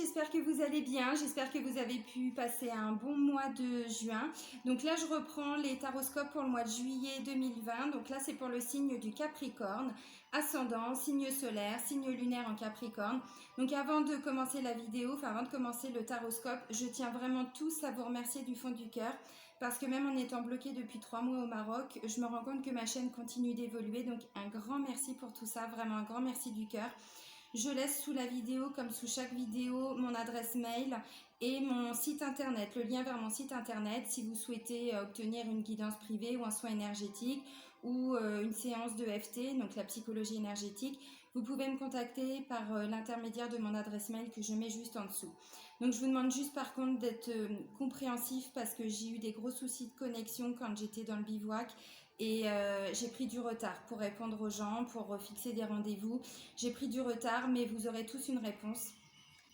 j'espère que vous allez bien, j'espère que vous avez pu passer un bon mois de juin. Donc là, je reprends les taroscopes pour le mois de juillet 2020. Donc là, c'est pour le signe du Capricorne, ascendant, signe solaire, signe lunaire en Capricorne. Donc avant de commencer la vidéo, enfin avant de commencer le taroscope, je tiens vraiment tous à vous remercier du fond du cœur. Parce que même en étant bloquée depuis 3 mois au Maroc, je me rends compte que ma chaîne continue d'évoluer. Donc un grand merci pour tout ça, vraiment un grand merci du cœur. Je laisse sous la vidéo, comme sous chaque vidéo, mon adresse mail et mon site internet, le lien vers mon site internet si vous souhaitez obtenir une guidance privée ou un soin énergétique ou une séance de FT, donc la psychologie énergétique. Vous pouvez me contacter par l'intermédiaire de mon adresse mail que je mets juste en dessous. Donc je vous demande juste par contre d'être compréhensif parce que j'ai eu des gros soucis de connexion quand j'étais dans le bivouac. Et j'ai pris du retard pour répondre aux gens, pour fixer des rendez-vous. J'ai pris du retard, mais vous aurez tous une réponse.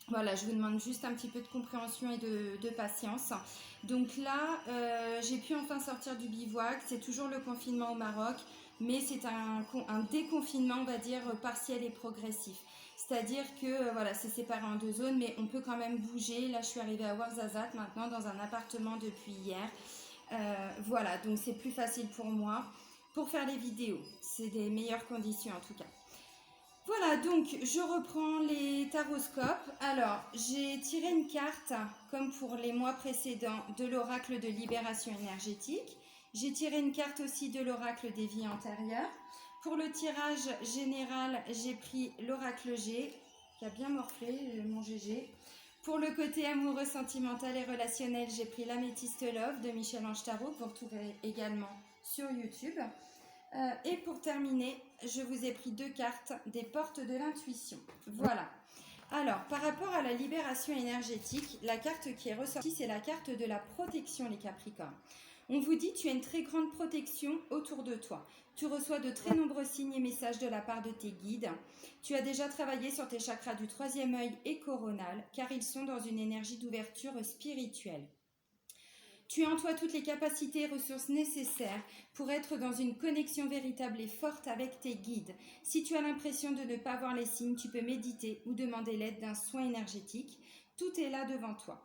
Voilà, je vous demande juste un petit peu de compréhension et de patience. Donc là, j'ai pu enfin sortir du bivouac. C'est toujours le confinement au Maroc, mais c'est un déconfinement, on va dire, partiel et progressif. C'est-à-dire que voilà, c'est séparé en 2 zones, mais on peut quand même bouger. Là, je suis arrivée à Ouarzazate maintenant dans un appartement depuis hier. Voilà, donc c'est plus facile pour moi pour faire les vidéos. C'est des meilleures conditions en tout cas. Voilà, donc je reprends les taroscopes. Alors, j'ai tiré une carte, comme pour les mois précédents, de l'oracle de libération énergétique. J'ai tiré une carte aussi de l'oracle des vies antérieures. Pour le tirage général, j'ai pris l'oracle G, qui a bien morflé, mon GG. Pour le côté amoureux, sentimental et relationnel, j'ai pris l'Améthyste Love de Michel-Ange Tarot, que vous retrouverez également sur YouTube. Et pour terminer, je vous ai pris 2 cartes des portes de l'intuition. Voilà. Alors, par rapport à la libération énergétique, la carte qui est ressortie, c'est la carte de la protection, les Capricornes. On vous dit, tu as une très grande protection autour de toi. Tu reçois de très nombreux signes et messages de la part de tes guides. Tu as déjà travaillé sur tes chakras du 3e œil et coronal, car ils sont dans une énergie d'ouverture spirituelle. Tu as en toi toutes les capacités et ressources nécessaires pour être dans une connexion véritable et forte avec tes guides. Si tu as l'impression de ne pas voir les signes, tu peux méditer ou demander l'aide d'un soin énergétique. Tout est là devant toi.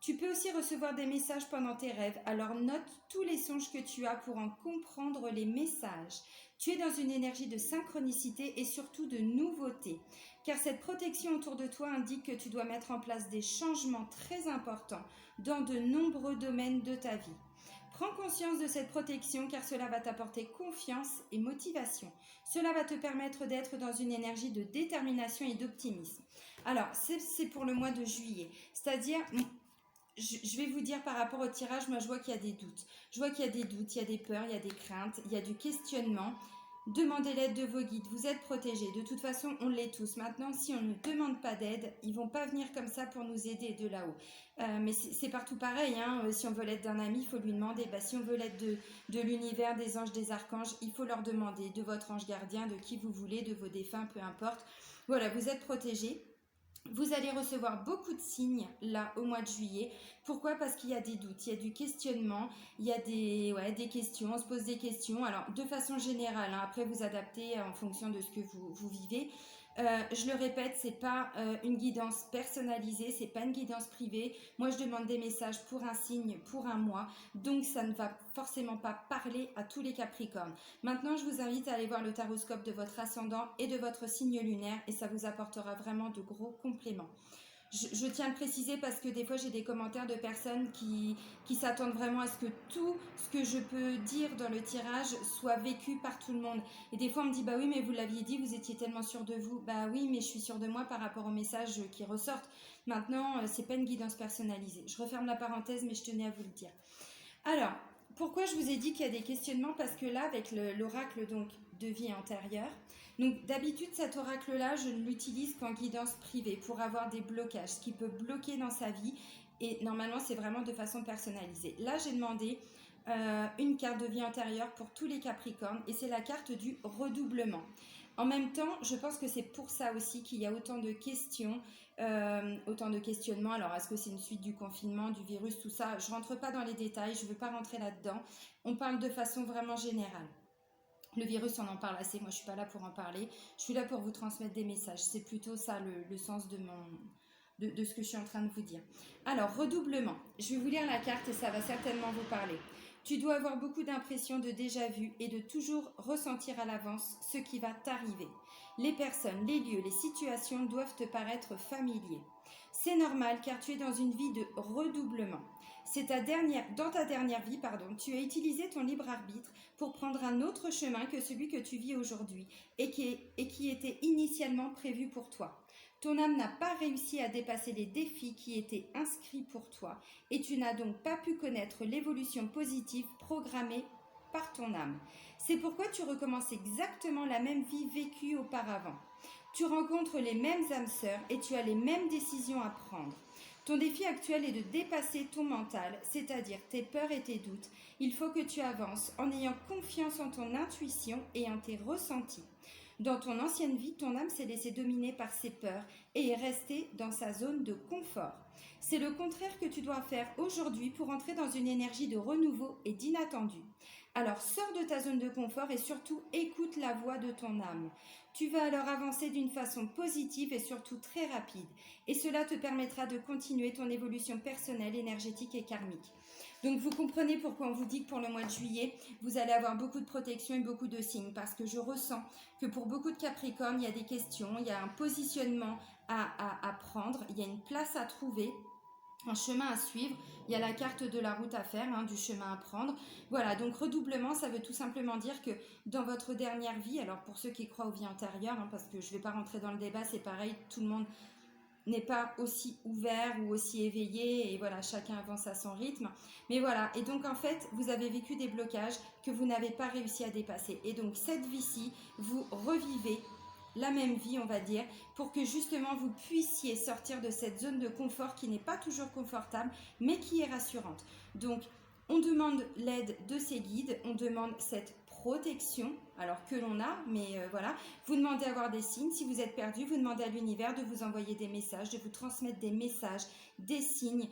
Tu peux aussi recevoir des messages pendant tes rêves, alors note tous les songes que tu as pour en comprendre les messages. Tu es dans une énergie de synchronicité et surtout de nouveauté, car cette protection autour de toi indique que tu dois mettre en place des changements très importants dans de nombreux domaines de ta vie. Prends conscience de cette protection car cela va t'apporter confiance et motivation. Cela va te permettre d'être dans une énergie de détermination et d'optimisme. Alors, c'est pour le mois de juillet, c'est-à-dire... Je vais vous dire par rapport au tirage, moi je vois qu'il y a des doutes. Je vois qu'il y a des doutes, il y a des peurs, il y a des craintes, il y a du questionnement. Demandez l'aide de vos guides, vous êtes protégés. De toute façon, on l'est tous. Maintenant, si on ne demande pas d'aide, ils ne vont pas venir comme ça pour nous aider de là-haut. Mais c'est partout pareil. Hein. Si on veut l'aide d'un ami, il faut lui demander. Si on veut l'aide de l'univers, des anges, des archanges, il faut leur demander. De votre ange gardien, de qui vous voulez, de vos défunts, peu importe. Voilà, vous êtes protégés. Vous allez recevoir beaucoup de signes là au mois de juillet. Pourquoi? Parce qu'il y a des doutes, il y a du questionnement, il y a des questions, on se pose des questions. Alors de façon générale, hein, après vous adaptez en fonction de ce que vous vivez. Je le répète, c'est pas une guidance personnalisée, c'est pas une guidance privée. Moi, je demande des messages pour un signe, pour un mois, donc ça ne va forcément pas parler à tous les Capricornes. Maintenant, je vous invite à aller voir le taroscope de votre ascendant et de votre signe lunaire et ça vous apportera vraiment de gros compléments. Je tiens à le préciser parce que des fois j'ai des commentaires de personnes qui s'attendent vraiment à ce que tout ce que je peux dire dans le tirage soit vécu par tout le monde. Et des fois on me dit bah oui mais vous l'aviez dit, vous étiez tellement sûr de vous. Bah oui mais je suis sûre de moi par rapport aux messages qui ressortent. Maintenant c'est pas une guidance personnalisée. Je referme la parenthèse mais je tenais à vous le dire. Alors pourquoi je vous ai dit qu'il y a des questionnements? Parce que là avec l'oracle donc de vie antérieure, donc d'habitude cet oracle-là, je ne l'utilise qu'en guidance privée pour avoir des blocages, ce qui peut bloquer dans sa vie et normalement c'est vraiment de façon personnalisée. Là j'ai demandé une carte de vie antérieure pour tous les Capricornes et c'est la carte du redoublement. En même temps, je pense que c'est pour ça aussi qu'il y a autant de questions, autant de questionnements. Alors, est-ce que c'est une suite du confinement, du virus, tout ça? Je ne rentre pas dans les détails, je ne veux pas rentrer là-dedans. On parle de façon vraiment générale. Le virus, on en parle assez, moi je ne suis pas là pour en parler. Je suis là pour vous transmettre des messages. C'est plutôt ça le sens de ce que je suis en train de vous dire. Alors, redoublement. Je vais vous lire la carte et ça va certainement vous parler. Tu dois avoir beaucoup d'impressions de déjà-vu et de toujours ressentir à l'avance ce qui va t'arriver. Les personnes, les lieux, les situations doivent te paraître familiers. C'est normal car tu es dans une vie de redoublement. Dans ta dernière vie, tu as utilisé ton libre arbitre pour prendre un autre chemin que celui que tu vis aujourd'hui et qui était initialement prévu pour toi. Ton âme n'a pas réussi à dépasser les défis qui étaient inscrits pour toi et tu n'as donc pas pu connaître l'évolution positive programmée par ton âme. C'est pourquoi tu recommences exactement la même vie vécue auparavant. Tu rencontres les mêmes âmes sœurs et tu as les mêmes décisions à prendre. Ton défi actuel est de dépasser ton mental, c'est-à-dire tes peurs et tes doutes. Il faut que tu avances en ayant confiance en ton intuition et en tes ressentis. Dans ton ancienne vie, ton âme s'est laissée dominer par ses peurs et est restée dans sa zone de confort. C'est le contraire que tu dois faire aujourd'hui pour entrer dans une énergie de renouveau et d'inattendu. Alors sors de ta zone de confort et surtout écoute la voix de ton âme. Tu vas alors avancer d'une façon positive et surtout très rapide. Et cela te permettra de continuer ton évolution personnelle, énergétique et karmique. Donc vous comprenez pourquoi on vous dit que pour le mois de juillet, vous allez avoir beaucoup de protection et beaucoup de signes. Parce que je ressens que pour beaucoup de Capricornes, il y a des questions, il y a un positionnement à prendre, il y a une place à trouver, un chemin à suivre, il y a la carte de la route à faire, du chemin à prendre. Voilà, donc redoublement, ça veut tout simplement dire que dans votre dernière vie, alors pour ceux qui croient aux vies antérieures, parce que je ne vais pas rentrer dans le débat, c'est pareil, tout le monde n'est pas aussi ouvert ou aussi éveillé et voilà, chacun avance à son rythme. Mais voilà, et donc en fait, vous avez vécu des blocages que vous n'avez pas réussi à dépasser. Et donc cette vie-ci, vous revivez la même vie, on va dire, pour que justement vous puissiez sortir de cette zone de confort qui n'est pas toujours confortable, mais qui est rassurante. Donc, on demande l'aide de ces guides, on demande cette protection, alors que l'on a, mais voilà, vous demandez à avoir des signes. Si vous êtes perdu, vous demandez à l'univers de vous envoyer des messages, de vous transmettre des messages, des signes,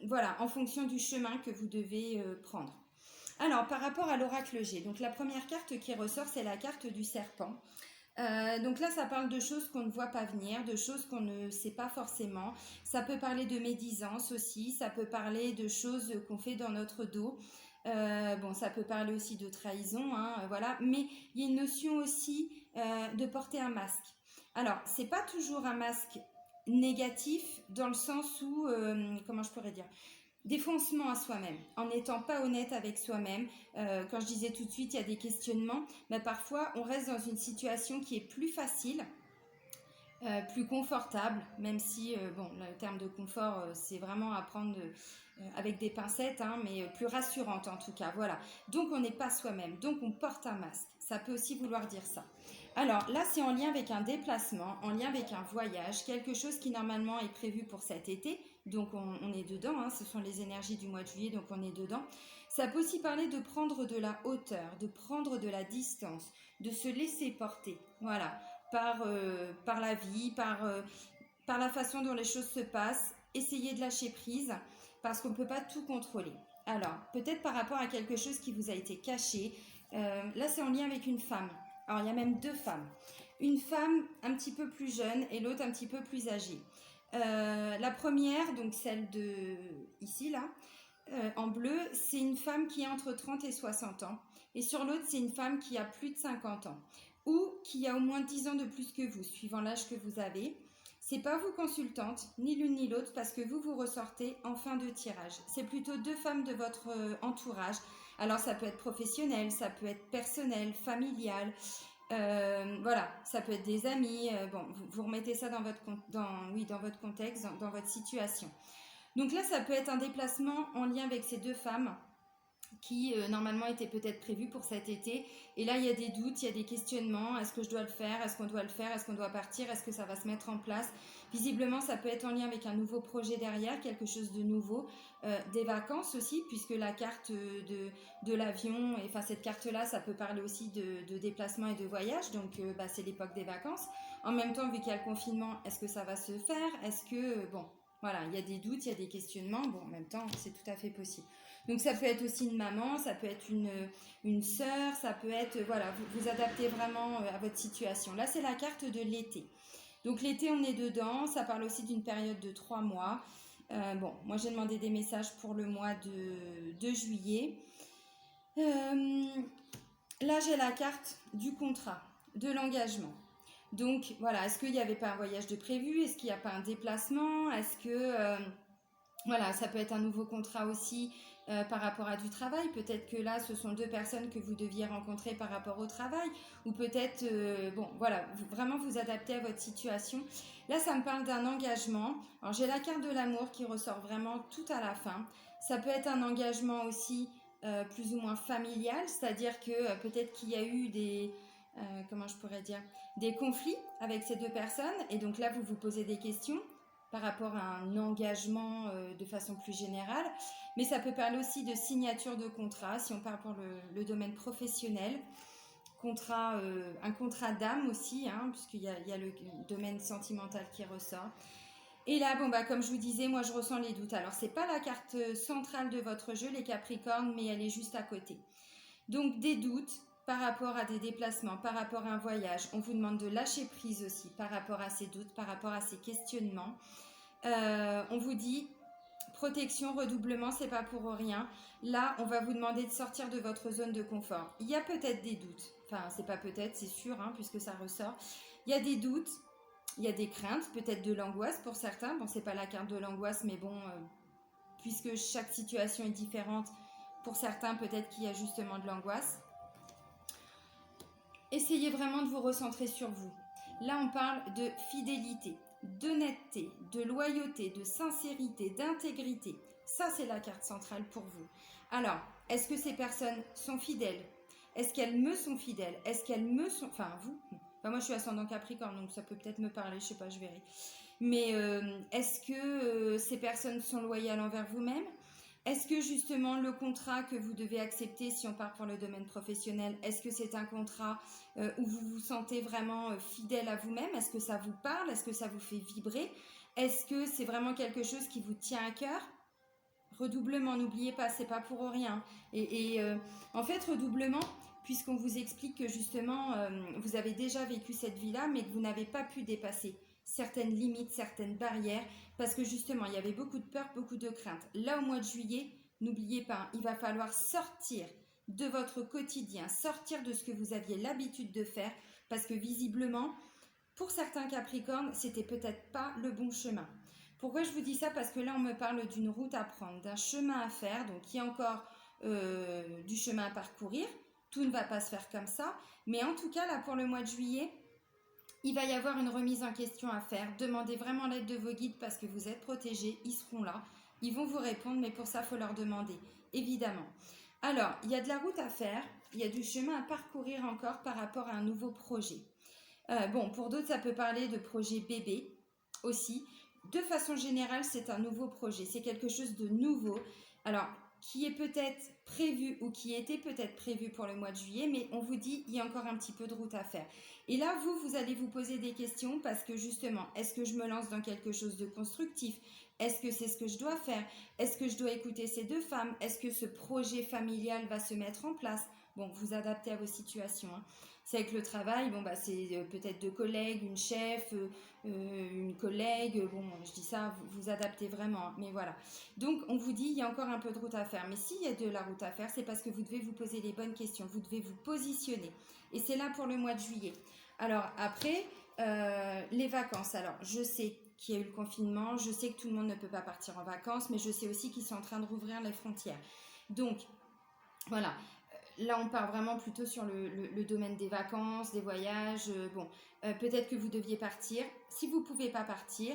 voilà, en fonction du chemin que vous devez prendre. Alors, par rapport à l'oracle G, donc la première carte qui ressort, c'est la carte du serpent. Donc là, ça parle de choses qu'on ne voit pas venir, de choses qu'on ne sait pas forcément. Ça peut parler de médisance aussi, ça peut parler de choses qu'on fait dans notre dos. Bon, ça peut parler aussi de trahison, voilà. Mais il y a une notion aussi de porter un masque. Alors, c'est pas toujours un masque négatif dans le sens où, comment je pourrais dire, défoncement à soi-même, en n'étant pas honnête avec soi-même. Quand je disais tout de suite, il y a des questionnements, mais parfois on reste dans une situation qui est plus facile, plus confortable, même si, bon, le terme de confort, c'est vraiment à prendre avec des pincettes, mais plus rassurante en tout cas, voilà. Donc on n'est pas soi-même, donc on porte un masque, ça peut aussi vouloir dire ça. Alors là, c'est en lien avec un déplacement, en lien avec un voyage, quelque chose qui normalement est prévu pour cet été, donc on est dedans, ce sont les énergies du mois de juillet, donc on est dedans. Ça peut aussi parler de prendre de la hauteur, de prendre de la distance, de se laisser porter, voilà, par la vie, par la façon dont les choses se passent, essayer de lâcher prise, parce qu'on ne peut pas tout contrôler. Alors, peut-être par rapport à quelque chose qui vous a été caché, là c'est en lien avec une femme. Alors, il y a même deux femmes. Une femme un petit peu plus jeune et l'autre un petit peu plus âgée. La première, donc celle de ici, là, en bleu, c'est une femme qui a entre 30 et 60 ans. Et sur l'autre, c'est une femme qui a plus de 50 ans. Ou qui a au moins 10 ans de plus que vous, suivant l'âge que vous avez. C'est pas vous consultante, ni l'une ni l'autre, parce que vous ressortez en fin de tirage. C'est plutôt deux femmes de votre entourage. Alors ça peut être professionnel, ça peut être personnel, familial, voilà, ça peut être des amis. Bon, vous remettez ça dans votre contexte, dans votre situation. Donc là, ça peut être un déplacement en lien avec ces deux femmes qui normalement étaient peut-être prévues pour cet été. Et là, il y a des doutes, il y a des questionnements. Est-ce que je dois le faire? Est-ce qu'on doit le faire? Est-ce qu'on doit partir? Est-ce que ça va se mettre en place? Visiblement, ça peut être en lien avec un nouveau projet derrière, quelque chose de nouveau. Des vacances aussi, puisque la carte de l'avion, enfin cette carte-là, ça peut parler aussi de déplacement et de voyage. Donc, c'est l'époque des vacances. En même temps, vu qu'il y a le confinement, est-ce que ça va se faire? Est-ce que, bon, voilà, il y a des doutes, il y a des questionnements. Bon, en même temps, c'est tout à fait possible. Donc ça peut être aussi une maman, ça peut être une sœur, ça peut être, voilà, vous adaptez vraiment à votre situation. Là, c'est la carte de l'été. Donc l'été, on est dedans. Ça parle aussi d'une période de 3 mois. Bon, moi j'ai demandé des messages pour le mois de juillet. Là, j'ai la carte du contrat, de l'engagement. Donc voilà, est-ce qu'il n'y avait pas un voyage de prévu? Est-ce qu'il n'y a pas un déplacement? Est-ce que voilà, ça peut être un nouveau contrat aussi par rapport à du travail. Peut-être que là, ce sont deux personnes que vous deviez rencontrer par rapport au travail. Ou peut-être, bon, voilà, vraiment vous adapter à votre situation. Là, ça me parle d'un engagement. Alors, j'ai la carte de l'amour qui ressort vraiment tout à la fin. Ça peut être un engagement aussi plus ou moins familial, c'est-à-dire que peut-être qu'il y a eu des... comment je pourrais dire, des conflits avec ces deux personnes, et donc là vous vous posez des questions par rapport à un engagement de façon plus générale, mais ça peut parler aussi de signature de contrat, si on parle pour le domaine professionnel, un contrat d'âme aussi, hein, puisqu'il y a le domaine sentimental qui ressort. Et là, bon, bah, comme je vous disais, moi je ressens les doutes. Alors, c'est pas la carte centrale de votre jeu, les Capricornes, mais elle est juste à côté. Donc, des doutes par rapport à des déplacements, par rapport à un voyage. On vous demande de lâcher prise aussi par rapport à ces doutes, par rapport à ces questionnements. On vous dit protection, redoublement, c'est pas pour rien. Là, on va vous demander de sortir de votre zone de confort. Il y a peut-être des doutes. Enfin, c'est pas peut-être, c'est sûr, hein, puisque ça ressort. Il y a des doutes, il y a des craintes, peut-être de l'angoisse pour certains. Bon, c'est pas la carte de l'angoisse, mais bon, puisque chaque situation est différente, pour certains, peut-être qu'il y a justement de l'angoisse. Essayez vraiment de vous recentrer sur vous. Là, on parle de fidélité, d'honnêteté, de loyauté, de sincérité, d'intégrité. Ça, c'est la carte centrale pour vous. Alors, est-ce que ces personnes sont fidèles? Est-ce qu'elles me sont fidèles? Est-ce qu'elles me sont... Enfin, vous. Enfin, moi, je suis ascendant Capricorne, donc ça peut peut-être me parler, je sais pas, je verrai. Mais est-ce que ces personnes sont loyales envers vous-même? Est-ce que justement le contrat que vous devez accepter, si on part pour le domaine professionnel, est-ce que c'est un contrat où vous vous sentez vraiment fidèle à vous-même? Est-ce que ça vous parle? Est-ce que ça vous fait vibrer? Est-ce que c'est vraiment quelque chose qui vous tient à cœur? Redoublement, n'oubliez pas, c'est pas pour rien. Et en fait, redoublement, puisqu'on vous explique que justement, vous avez déjà vécu cette vie-là, mais que vous n'avez pas pu dépasser certaines limites, certaines barrières, parce que justement, il y avait beaucoup de peur, beaucoup de crainte. Là, au mois de juillet, n'oubliez pas, il va falloir sortir de votre quotidien, sortir de ce que vous aviez l'habitude de faire, parce que visiblement, pour certains Capricornes, c'était peut-être pas le bon chemin. Pourquoi je vous dis ça? Parce que là, on me parle d'une route à prendre, d'un chemin à faire, donc il y a encore du chemin à parcourir. Tout ne va pas se faire comme ça, mais en tout cas, là, pour le mois de juillet, il va y avoir une remise en question à faire. Demandez vraiment l'aide de vos guides parce que vous êtes protégés, ils seront là, ils vont vous répondre, mais pour ça, il faut leur demander, évidemment. Alors, il y a de la route à faire, il y a du chemin à parcourir encore par rapport à un nouveau projet. Bon, pour d'autres, ça peut parler de projet bébé aussi. De façon générale, c'est un nouveau projet, c'est quelque chose de nouveau. Alors, qui est peut-être prévu ou qui était peut-être prévu pour le mois de juillet, mais on vous dit il y a encore un petit peu de route à faire. Et là, vous allez vous poser des questions parce que justement, est-ce que je me lance dans quelque chose de constructif? Est-ce que c'est ce que je dois faire? Est-ce que je dois écouter ces deux femmes? Est-ce que ce projet familial va se mettre en place? Bon, vous adaptez à vos situations, hein. C'est avec le travail, bon, bah, c'est peut-être deux collègues, une chef, une collègue, bon, je dis ça, vous adaptez vraiment, hein, mais voilà. Donc, on vous dit, il y a encore un peu de route à faire, mais s'il y a de la route à faire, c'est parce que vous devez vous poser les bonnes questions, vous devez vous positionner, et c'est là pour le mois de juillet. Alors, après, les vacances, alors, je sais qu'il y a eu le confinement, je sais que tout le monde ne peut pas partir en vacances, mais je sais aussi qu'ils sont en train de rouvrir les frontières. Donc, voilà. Là, on part vraiment plutôt sur le domaine des vacances, des voyages. Bon, peut-être que vous deviez partir. Si vous ne pouvez pas partir,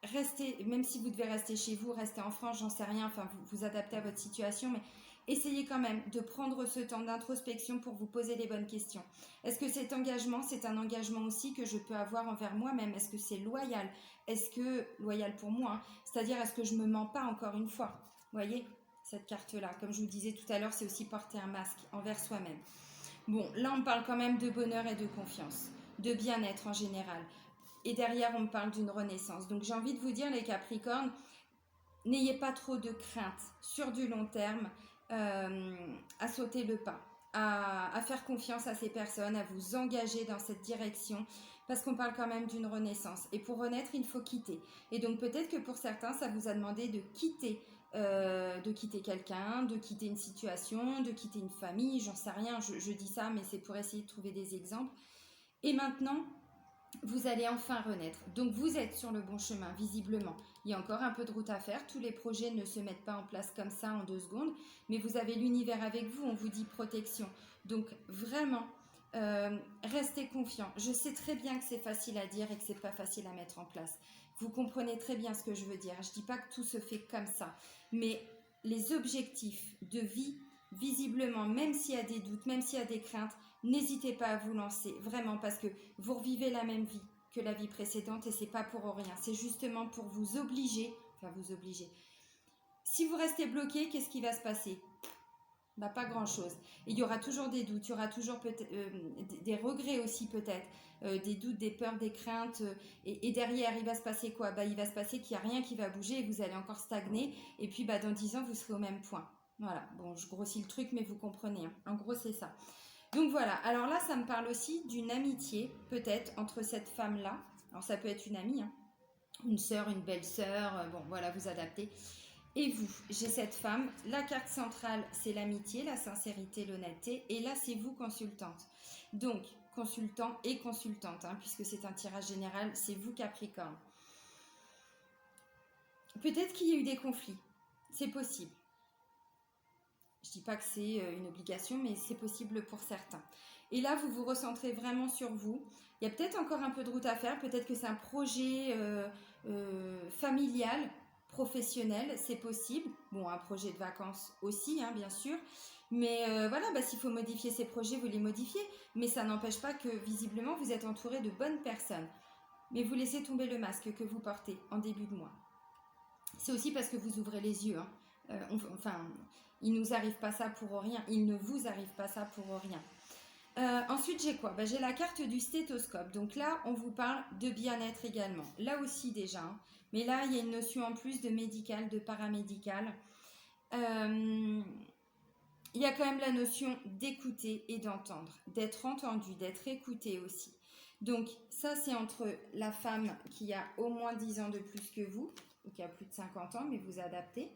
restez, même si vous devez rester chez vous, restez en France, j'en sais rien, enfin, vous adaptez à votre situation, mais essayez quand même de prendre ce temps d'introspection pour vous poser les bonnes questions. Est-ce que cet engagement, c'est un engagement aussi que je peux avoir envers moi-même? Est-ce que c'est loyal? Est-ce que, loyal pour moi, hein, c'est-à-dire est-ce que je ne me mens pas encore une fois? Vous voyez cette carte-là, comme je vous disais tout à l'heure, c'est aussi porter un masque envers soi-même. Bon, là, on parle quand même de bonheur et de confiance, de bien-être en général. Et derrière, on me parle d'une renaissance. Donc, j'ai envie de vous dire, les Capricornes, n'ayez pas trop de crainte sur du long terme à sauter le pas, à faire confiance à ces personnes, à vous engager dans cette direction, parce qu'on parle quand même d'une renaissance. Et pour renaître, il faut quitter. Et donc peut-être que pour certains, ça vous a demandé de quitter quelqu'un, de quitter une situation, de quitter une famille, j'en sais rien, je dis ça, mais c'est pour essayer de trouver des exemples. Et maintenant, vous allez enfin renaître. Donc vous êtes sur le bon chemin, visiblement. Il y a encore un peu de route à faire. Tous les projets ne se mettent pas en place comme ça en 2 secondes. Mais vous avez l'univers avec vous, on vous dit protection. Donc vraiment, restez confiants. Je sais très bien que c'est facile à dire et que c'est pas facile à mettre en place. Vous comprenez très bien ce que je veux dire. Je dis pas que tout se fait comme ça. Mais les objectifs de vie, visiblement, même s'il y a des doutes, même s'il y a des craintes, n'hésitez pas à vous lancer, vraiment, parce que vous revivez la même vie que la vie précédente et c'est pas pour rien. C'est justement pour vous obliger, Si vous restez bloqué, qu'est-ce qui va se passer? Bah, pas grand-chose. Il y aura toujours des doutes, il y aura toujours des regrets aussi peut-être, des doutes, des peurs, des craintes. Et derrière, il va se passer quoi? Bah, il va se passer qu'il n'y a rien qui va bouger et vous allez encore stagner. Et puis dans 10 ans, vous serez au même point. Voilà, bon, je grossis le truc, mais vous comprenez. Hein. En gros, c'est ça. Donc voilà, alors là, ça me parle aussi d'une amitié, peut-être, entre cette femme-là. Alors ça peut être une amie, hein, une sœur, une belle-sœur, bon, voilà, vous adaptez. Et vous, j'ai cette femme, la carte centrale, c'est l'amitié, la sincérité, l'honnêteté, et là, c'est vous, consultante. Donc, consultant et consultante, hein, puisque c'est un tirage général, c'est vous, Capricorne. Peut-être qu'il y a eu des conflits, c'est possible. Je ne dis pas que c'est une obligation, mais c'est possible pour certains. Et là, vous vous recentrez vraiment sur vous. Il y a peut-être encore un peu de route à faire. Peut-être que c'est un projet familial, professionnel, c'est possible. Bon, un projet de vacances aussi, hein, bien sûr. Mais voilà, s'il faut modifier ces projets, vous les modifiez. Mais ça n'empêche pas que, visiblement, vous êtes entouré de bonnes personnes. Mais vous laissez tomber le masque que vous portez en début de mois. C'est aussi parce que vous ouvrez les yeux. Hein. Il ne nous arrive pas ça pour rien. Il ne vous arrive pas ça pour rien. Ensuite, j'ai quoi? J'ai la carte du stéthoscope. Donc là, on vous parle de bien-être également. Là aussi déjà. Hein. Mais là, il y a une notion en plus de médical, de paramédical. Il y a quand même la notion d'écouter et d'entendre. D'être entendu, d'être écouté aussi. Donc ça, c'est entre la femme qui a au moins 10 ans de plus que vous, ou qui a plus de 50 ans, mais vous adaptez.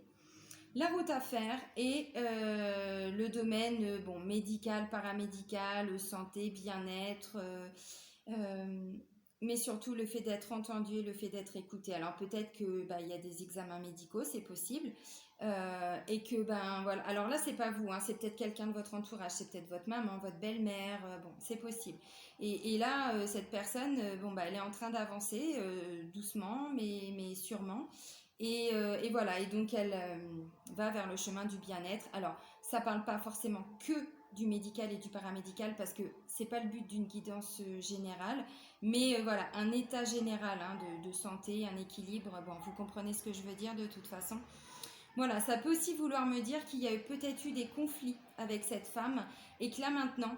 La route à faire et le domaine médical, paramédical, santé, bien-être, mais surtout le fait d'être entendu et le fait d'être écouté. Alors peut-être que il y a des examens médicaux, c'est possible, et que voilà. Alors là, c'est pas vous, hein, c'est peut-être quelqu'un de votre entourage, c'est peut-être votre maman, votre belle-mère, bon, c'est possible. Et là, cette personne, elle est en train d'avancer doucement, mais sûrement. Et voilà, et donc elle va vers le chemin du bien-être. Alors, ça parle pas forcément que du médical et du paramédical parce que c'est pas le but d'une guidance générale, mais voilà, un état général hein, de santé, un équilibre. Bon, vous comprenez ce que je veux dire de toute façon. Voilà, ça peut aussi vouloir me dire qu'il y a peut-être eu des conflits avec cette femme et que là maintenant,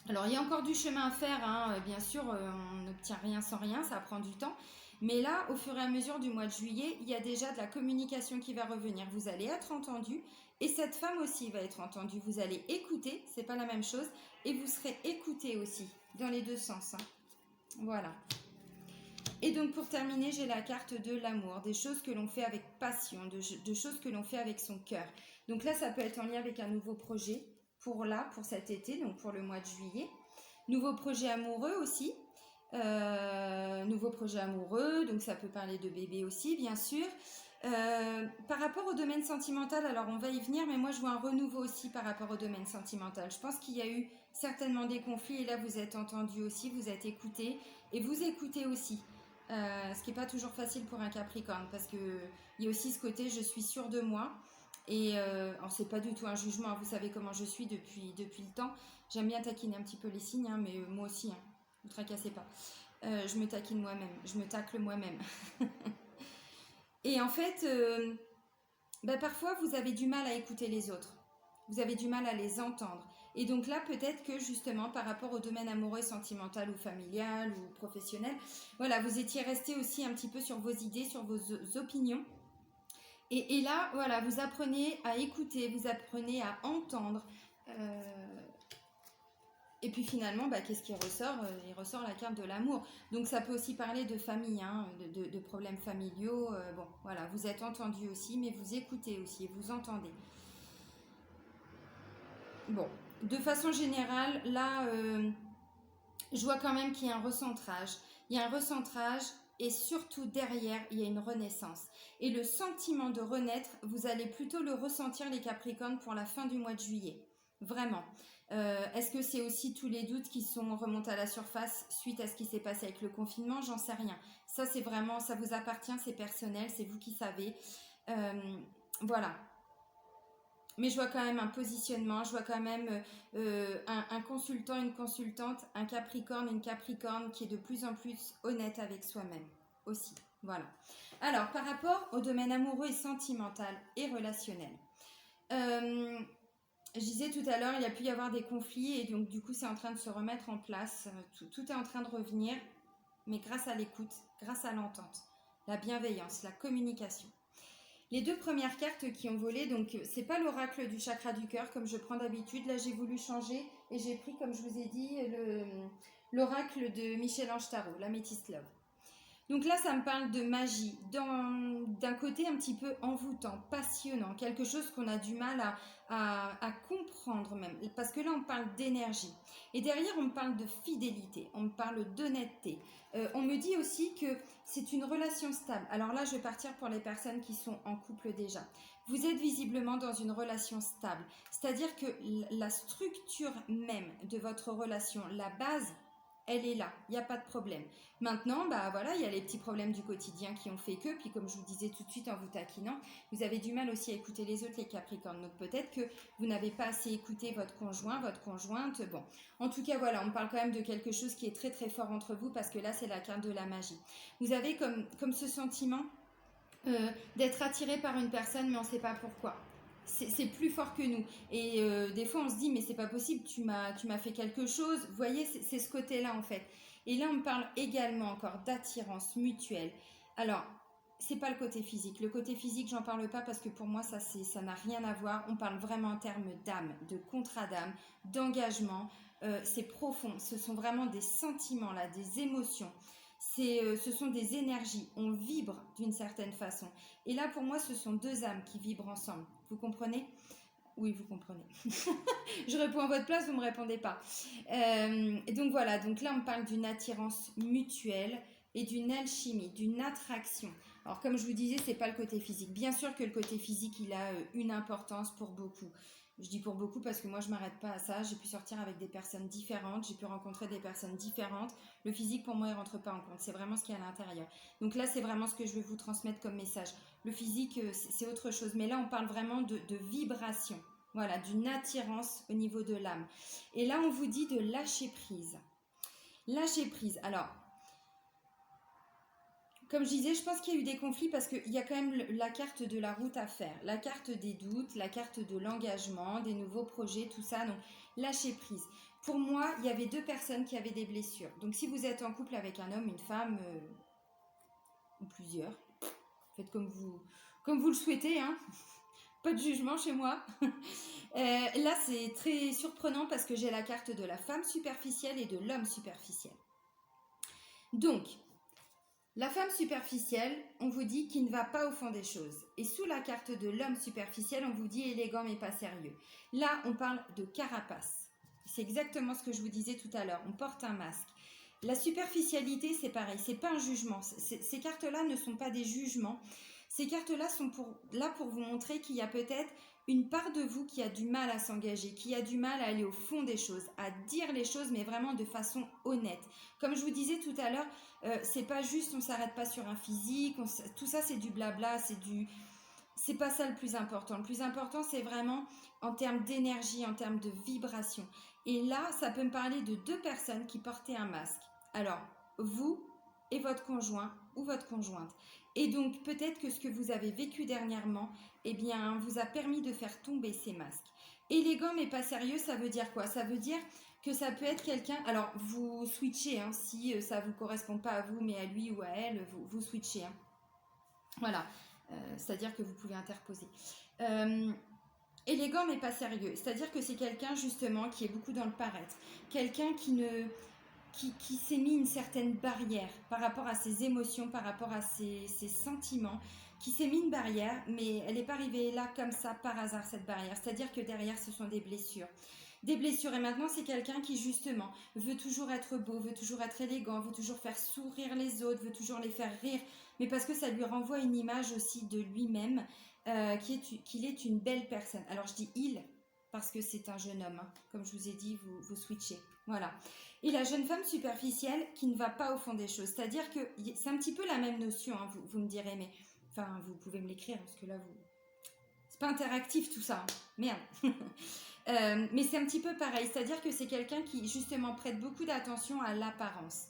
alors il y a encore du chemin à faire, hein, bien sûr, on n'obtient rien sans rien, ça prend du temps. Mais là, au fur et à mesure du mois de juillet, il y a déjà de la communication qui va revenir. Vous allez être entendu et cette femme aussi va être entendue. Vous allez écouter, c'est pas la même chose, et vous serez écouté aussi, dans les deux sens. Hein. Voilà. Et donc pour terminer, j'ai la carte de l'amour, des choses que l'on fait avec passion, de choses que l'on fait avec son cœur. Donc là, ça peut être en lien avec un nouveau projet pour cet été, donc pour le mois de juillet. Nouveau projet amoureux aussi. Nouveau projet amoureux, donc ça peut parler de bébé aussi, bien sûr. Par rapport au domaine sentimental, alors on va y venir, mais moi je vois un renouveau aussi par rapport au domaine sentimental. Je pense qu'il y a eu certainement des conflits et là vous êtes entendu aussi, vous êtes écouté et vous écoutez aussi. Ce qui n'est pas toujours facile pour un Capricorne parce qu'il y a aussi ce côté je suis sûre de moi. Et alors c'est pas du tout un jugement, vous savez comment je suis depuis le temps. J'aime bien taquiner un petit peu les signes, hein, mais moi aussi, hein, ne vous tracassez pas. Je me taquine moi-même, je me tacle moi-même. Et en fait, parfois vous avez du mal à écouter les autres. Vous avez du mal à les entendre. Et donc là, peut-être que justement, par rapport au domaine amoureux, sentimental ou familial ou professionnel, voilà, vous étiez resté aussi un petit peu sur vos idées, sur vos opinions. Et là, voilà, vous apprenez à écouter, vous apprenez à entendre. et puis finalement, qu'est-ce qui ressort? Il ressort la carte de l'amour. Donc ça peut aussi parler de famille, hein, de problèmes familiaux. Bon, voilà, vous êtes entendu aussi, mais vous écoutez aussi et vous entendez. Bon, de façon générale, là, je vois quand même qu'il y a un recentrage. Il y a un recentrage et surtout derrière, il y a une renaissance. Et le sentiment de renaître, vous allez plutôt le ressentir les Capricornes pour la fin du mois de juillet. Vraiment. Est-ce que c'est aussi tous les doutes qui sont remontés à la surface suite à ce qui s'est passé avec le confinement? J'en sais rien. Ça, c'est vraiment, ça vous appartient, c'est personnel, c'est vous qui savez. Voilà. Mais je vois quand même un positionnement, je vois quand même un consultant, une consultante, un Capricorne, une Capricorne qui est de plus en plus honnête avec soi-même aussi. Voilà. Alors, par rapport au domaine amoureux et sentimental et relationnel, je disais tout à l'heure, il y a pu y avoir des conflits et donc du coup, c'est en train de se remettre en place. Tout est en train de revenir, mais grâce à l'écoute, grâce à l'entente, la bienveillance, la communication. Les deux premières cartes qui ont volé, donc c'est pas l'oracle du chakra du cœur comme je prends d'habitude. Là, j'ai voulu changer et j'ai pris, comme je vous ai dit, l'oracle de Michel-Ange Tarot, l'Améthyste Love. Donc là, ça me parle de magie, d'un côté un petit peu envoûtant, passionnant, quelque chose qu'on a du mal à comprendre même, parce que là, on parle d'énergie. Et derrière, on me parle de fidélité, on me parle d'honnêteté. On me dit aussi que c'est une relation stable. Alors là, je vais partir pour les personnes qui sont en couple déjà. Vous êtes visiblement dans une relation stable, c'est-à-dire que la structure même de votre relation, la base, elle est là, il n'y a pas de problème. Maintenant, voilà, il y a les petits problèmes du quotidien qui ont fait que, puis comme je vous disais tout de suite en vous taquinant, vous avez du mal aussi à écouter les autres, les Capricornes. Donc peut-être que vous n'avez pas assez écouté votre conjoint, votre conjointe. Bon, en tout cas, voilà, on parle quand même de quelque chose qui est très très fort entre vous parce que là, c'est la carte de la magie. Vous avez comme ce sentiment d'être attiré par une personne, mais on ne sait pas pourquoi. C'est plus fort que nous. Et des fois, on se dit, mais c'est pas possible, tu m'as fait quelque chose. Vous voyez, c'est ce côté-là, en fait. Et là, on me parle également encore d'attirance mutuelle. Alors, c'est pas le côté physique. Le côté physique, j'en parle pas parce que pour moi, ça n'a rien à voir. On parle vraiment en termes d'âme, de contrat d'âme, d'engagement. C'est profond. Ce sont vraiment des sentiments, là, des émotions. Ce sont des énergies. On vibre d'une certaine façon. Et là, pour moi, ce sont deux âmes qui vibrent ensemble. Vous comprenez ? Oui, vous comprenez. Je réponds à votre place, vous ne me répondez pas. Donc voilà, donc là, on parle d'une attirance mutuelle et d'une alchimie, d'une attraction. Alors, comme je vous disais, ce n'est pas le côté physique. Bien sûr que le côté physique, il a une importance pour beaucoup. Je dis pour beaucoup parce que moi, je ne m'arrête pas à ça. J'ai pu sortir avec des personnes différentes, j'ai pu rencontrer des personnes différentes. Le physique, pour moi, il ne rentre pas en compte. C'est vraiment ce qu'il y a à l'intérieur. Donc là, c'est vraiment ce que je vais vous transmettre comme message. Le physique, c'est autre chose. Mais là, on parle vraiment de vibration. Voilà, d'une attirance au niveau de l'âme. Et là, on vous dit de lâcher prise. Lâcher prise. Alors, comme je disais, je pense qu'il y a eu des conflits parce qu'il y a quand même la carte de la route à faire, la carte des doutes, la carte de l'engagement, des nouveaux projets, tout ça. Donc, lâcher prise. Pour moi, il y avait deux personnes qui avaient des blessures. Donc, si vous êtes en couple avec un homme, une femme, ou plusieurs, faites comme vous le souhaitez, hein. Pas de jugement chez moi. Là, c'est très surprenant parce que j'ai la carte de la femme superficielle et de l'homme superficiel. Donc, la femme superficielle, on vous dit qu'il ne va pas au fond des choses. Et sous la carte de l'homme superficiel, on vous dit élégant mais pas sérieux. Là, on parle de carapace. C'est exactement ce que je vous disais tout à l'heure. On porte un masque. La superficialité, c'est pareil. C'est pas un jugement. Ces cartes-là ne sont pas des jugements. Ces cartes-là sont là pour vous montrer qu'il y a peut-être une part de vous qui a du mal à s'engager, qui a du mal à aller au fond des choses, à dire les choses, mais vraiment de façon honnête. Comme je vous disais tout à l'heure, c'est pas juste, on s'arrête pas sur un physique, tout ça c'est du blabla, c'est pas ça le plus important. Le plus important, c'est vraiment en termes d'énergie, en termes de vibration. Et là, ça peut me parler de deux personnes qui portaient un masque. Alors, vous et votre conjoint ou votre conjointe. Et donc, peut-être que ce que vous avez vécu dernièrement, eh bien, vous a permis de faire tomber ces masques. Élégant mais pas sérieux, ça veut dire quoi? Ça veut dire que ça peut être quelqu'un... Alors, vous switchez, hein, si ça ne vous correspond pas à vous, mais à lui ou à elle, vous switchez. Hein. Voilà, c'est-à-dire que vous pouvez interposer. élégant mais pas sérieux. C'est-à-dire que c'est quelqu'un justement qui est beaucoup dans le paraître. Quelqu'un qui s'est mis une certaine barrière par rapport à ses émotions, par rapport à ses sentiments, qui s'est mis une barrière, mais elle n'est pas arrivée là comme ça par hasard, cette barrière. C'est-à-dire que derrière, ce sont des blessures. Des blessures. Et maintenant, c'est quelqu'un qui, justement, veut toujours être beau, veut toujours être élégant, veut toujours faire sourire les autres, veut toujours les faire rire, mais parce que ça lui renvoie une image aussi de lui-même, qu'il est une belle personne. Alors, je dis il, parce que c'est un jeune homme. Hein. Comme je vous ai dit, vous switchez. Voilà. Et la jeune femme superficielle qui ne va pas au fond des choses. C'est-à-dire que c'est un petit peu la même notion, hein, vous me direz, mais... Enfin, vous pouvez me l'écrire, parce que là, c'est pas interactif tout ça. Hein. Merde. Mais c'est un petit peu pareil. C'est-à-dire que c'est quelqu'un qui, justement, prête beaucoup d'attention à l'apparence.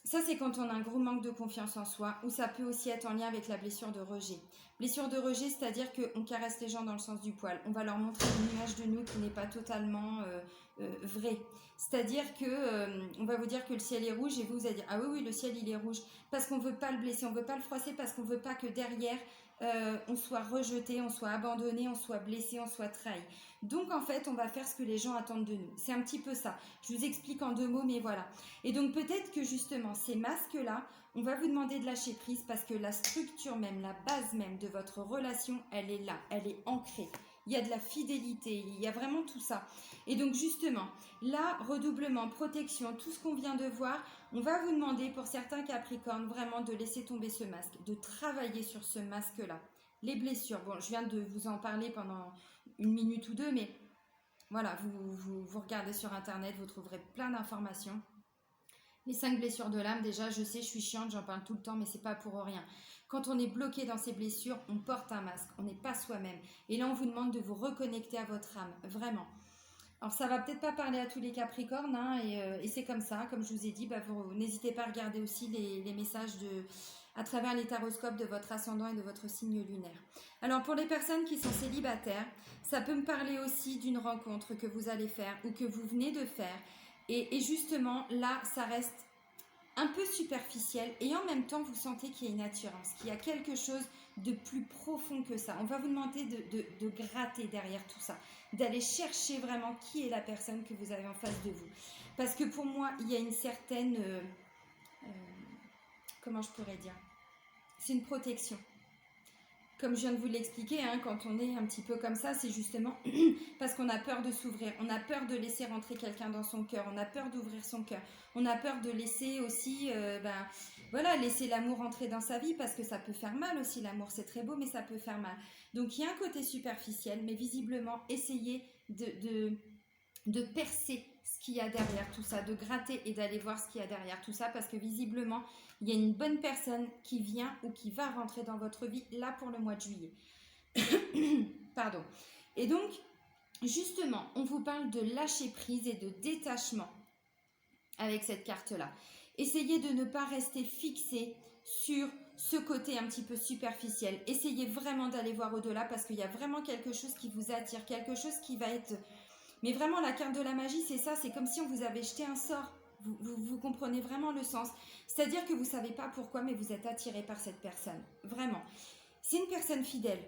Ça, c'est quand on a un gros manque de confiance en soi, ou ça peut aussi être en lien avec la blessure de rejet. Blessure de rejet, c'est-à-dire qu'on caresse les gens dans le sens du poil. On va leur montrer une image de nous qui n'est pas totalement vraie. C'est-à-dire qu'on va vous dire que le ciel est rouge et vous allez dire « Ah oui, le ciel, il est rouge ». Parce qu'on ne veut pas le blesser, on ne veut pas le froisser, parce qu'on ne veut pas que derrière, on soit rejeté, on soit abandonné, on soit blessé, on soit trahi. Donc, en fait, on va faire ce que les gens attendent de nous. C'est un petit peu ça. Je vous explique en 2 mots, mais voilà. Et donc, peut-être que justement, ces masques-là, on va vous demander de lâcher prise parce que la structure même, la base même de votre relation, elle est là, elle est ancrée. Il y a de la fidélité, il y a vraiment tout ça. Et donc, justement, là, redoublement, protection, tout ce qu'on vient de voir, on va vous demander pour certains Capricornes vraiment de laisser tomber ce masque, de travailler sur ce masque-là. Les blessures, bon, je viens de vous en parler pendant 1 minute ou 2, mais voilà, vous regardez sur Internet, vous trouverez plein d'informations. Les 5 blessures de l'âme, déjà, je sais, je suis chiante, j'en parle tout le temps, mais c'est pas pour rien. Quand on est bloqué dans ces blessures, on porte un masque, on n'est pas soi-même. Et là, on vous demande de vous reconnecter à votre âme, vraiment. Alors, ça va peut-être pas parler à tous les Capricornes, hein, et c'est comme ça, comme je vous ai dit, vous n'hésitez pas à regarder aussi les messages à travers les taroscopes de votre ascendant et de votre signe lunaire. Alors, pour les personnes qui sont célibataires, ça peut me parler aussi d'une rencontre que vous allez faire ou que vous venez de faire. Et justement, là, ça reste un peu superficiel et en même temps, vous sentez qu'il y a une attirance, qu'il y a quelque chose de plus profond que ça. On va vous demander de gratter derrière tout ça, d'aller chercher vraiment qui est la personne que vous avez en face de vous. Parce que pour moi, il y a une certaine... comment je pourrais dire ? C'est une protection. Comme je viens de vous l'expliquer, hein, quand on est un petit peu comme ça, c'est justement parce qu'on a peur de s'ouvrir. On a peur de laisser rentrer quelqu'un dans son cœur. On a peur d'ouvrir son cœur. On a peur de laisser aussi, laisser l'amour entrer dans sa vie parce que ça peut faire mal aussi. L'amour, c'est très beau, mais ça peut faire mal. Donc, il y a un côté superficiel, mais visiblement, essayez de percer ce qu'il y a derrière tout ça, de gratter et d'aller voir ce qu'il y a derrière tout ça parce que visiblement, il y a une bonne personne qui vient ou qui va rentrer dans votre vie là pour le mois de juillet. Pardon. Et donc, justement, on vous parle de lâcher prise et de détachement avec cette carte-là. Essayez de ne pas rester fixé sur ce côté un petit peu superficiel. Essayez vraiment d'aller voir au-delà parce qu'il y a vraiment quelque chose qui vous attire, quelque chose qui va être... Mais vraiment, la carte de la magie, c'est ça, c'est comme si on vous avait jeté un sort. Vous comprenez vraiment le sens. C'est-à-dire que vous ne savez pas pourquoi, mais vous êtes attiré par cette personne. Vraiment. C'est une personne fidèle.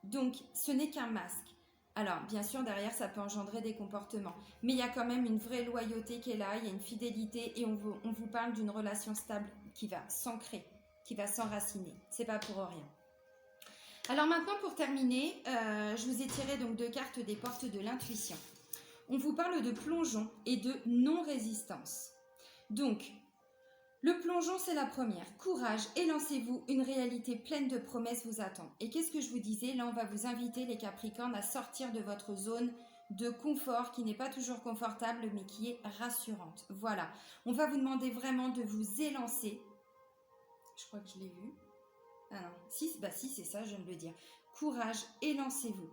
Donc, ce n'est qu'un masque. Alors, bien sûr, derrière, ça peut engendrer des comportements. Mais il y a quand même une vraie loyauté qui est là, il y a une fidélité et on vous parle d'une relation stable qui va s'ancrer, qui va s'enraciner. C'est pas pour rien. Alors maintenant, pour terminer, je vous ai tiré donc 2 cartes des portes de l'intuition. On vous parle de plongeon et de non-résistance. Donc, le plongeon, c'est la première. Courage et lancez-vous, une réalité pleine de promesses vous attend. Et qu'est-ce que je vous disais ? Là, on va vous inviter, les Capricornes, à sortir de votre zone de confort qui n'est pas toujours confortable, mais qui est rassurante. Voilà. On va vous demander vraiment de vous élancer. Je crois que je l'ai vu. Ah non. Si, c'est ça, je viens de le dire. Courage et lancez-vous.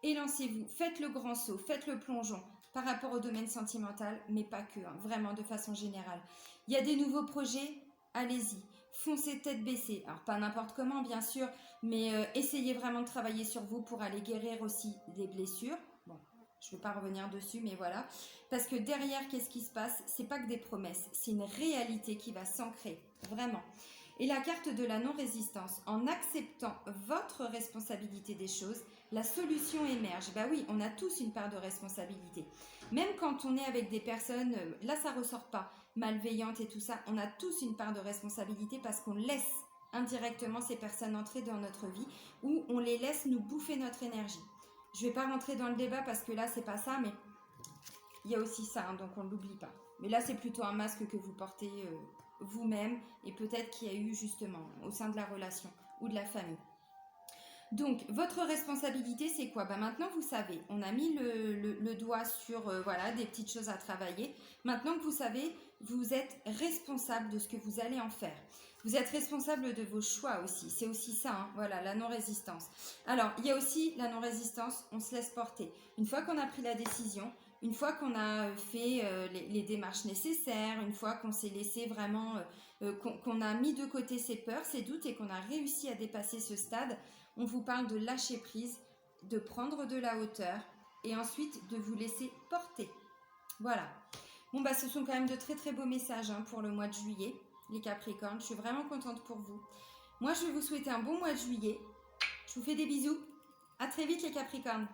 Élancez-vous, faites le grand saut, faites le plongeon par rapport au domaine sentimental, mais pas que, hein, vraiment de façon générale. Il y a des nouveaux projets, allez-y, foncez tête baissée. Alors pas n'importe comment bien sûr, mais essayez vraiment de travailler sur vous pour aller guérir aussi des blessures. Bon, je ne vais pas revenir dessus, mais voilà. Parce que derrière, qu'est-ce qui se passe ? C'est pas que des promesses, c'est une réalité qui va s'ancrer, vraiment. Et la carte de la non-résistance. En acceptant votre responsabilité des choses, la solution émerge. Bah oui, on a tous une part de responsabilité. Même quand on est avec des personnes, là ça ressort pas, malveillantes et tout ça, on a tous une part de responsabilité parce qu'on laisse indirectement ces personnes entrer dans notre vie ou on les laisse nous bouffer notre énergie. Je vais pas rentrer dans le débat parce que là c'est pas ça, mais il y a aussi ça, hein, donc on ne l'oublie pas. Mais là c'est plutôt un masque que vous portez vous-même et peut-être qu'il y a eu justement au sein de la relation ou de la famille. Donc, votre responsabilité, c'est quoi? Maintenant, vous savez, on a mis le doigt sur voilà, des petites choses à travailler. Maintenant que vous savez, vous êtes responsable de ce que vous allez en faire. Vous êtes responsable de vos choix aussi. C'est aussi ça, hein, voilà, la non-résistance. Alors, il y a aussi la non-résistance, on se laisse porter. Une fois qu'on a pris la décision, une fois qu'on a fait les démarches nécessaires, une fois qu'on s'est laissé vraiment, qu'on a mis de côté ses peurs, ses doutes et qu'on a réussi à dépasser ce stade, on vous parle de lâcher prise, de prendre de la hauteur et ensuite de vous laisser porter. Voilà. Bon, ce sont quand même de très très beaux messages hein, pour le mois de juillet, les Capricornes. Je suis vraiment contente pour vous. Moi, je vais vous souhaiter un bon mois de juillet. Je vous fais des bisous. À très vite les Capricornes.